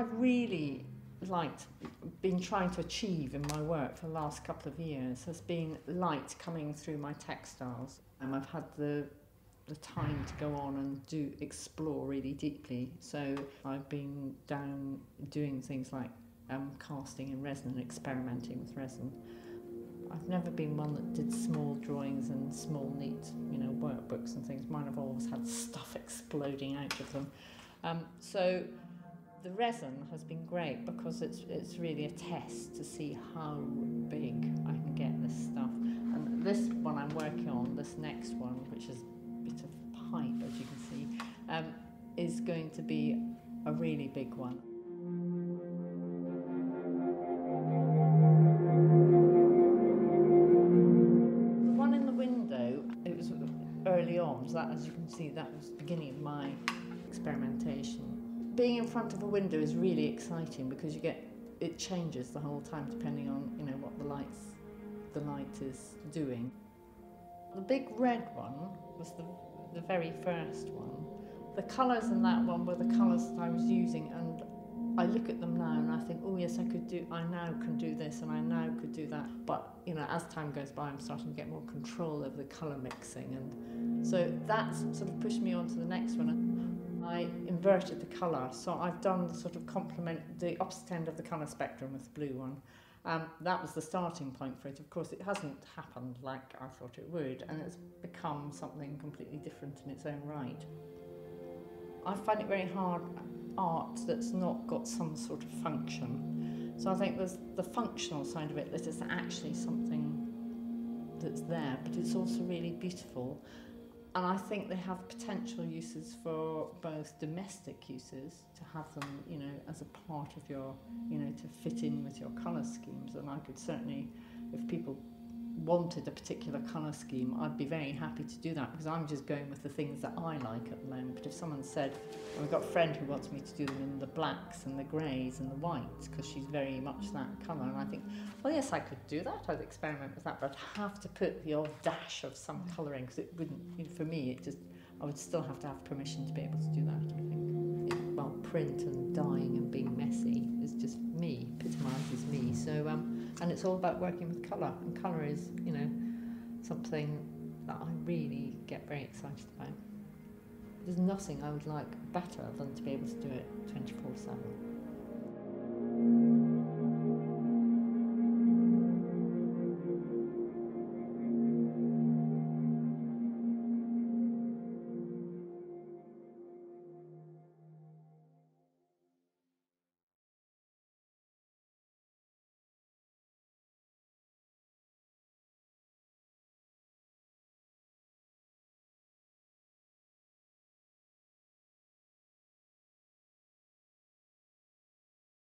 I've really been trying to achieve in my work for the last couple of years has been light coming through my textiles. And I've had the time to go on and explore really deeply. So I've been down doing things like casting in resin and experimenting with resin. I've never been one that did small drawings and small neat, workbooks and things. Mine have always had stuff exploding out of them. So the resin has been great because it's really a test to see how big I can get this stuff. And this one I'm working on, this next one, which is a bit of pipe, as you can see, is going to be a really big one. The one in the window, it was early on, so that, as you can see, that was the beginning of my experimentation. Being in front of a window is really exciting because it changes the whole time depending on what the light is doing. The big red one was the very first one. The colours in that one were the colours that I was using, and I look at them now and I think, oh yes, I now can do this and I now could do that. But as time goes by, I'm starting to get more control over the colour mixing, and so that's sort of pushed me on to the next one. I inverted the colour, so I've done the sort of the opposite end of the colour spectrum with the blue one. That was the starting point for it. Of course, it hasn't happened like I thought it would, and it's become something completely different in its own right. I find it very hard art that's not got some sort of function. So I think there's the functional side of it, that it's actually something that's there, but it's also really beautiful. And I think they have potential uses for both domestic uses, to have them, as a part of your, to fit in with your colour schemes. And I could certainly, if people wanted a particular colour scheme, I'd be very happy to do that, because I'm just going with the things that I like at the moment. But if someone said, and we've got a friend who wants me to do them in the blacks and the greys and the whites, because she's very much that colour, and I think, well, yes, I could do that, I'd experiment with that, but I'd have to put the odd dash of some colouring, because it wouldn't, for me, I would still have to have permission to be able to do that, I think. Well, print and dyeing and being messy is just me, epitomises me. So, and it's all about working with colour, and colour is, something that I really get very excited about. There's nothing I would like better than to be able to do it 24/7.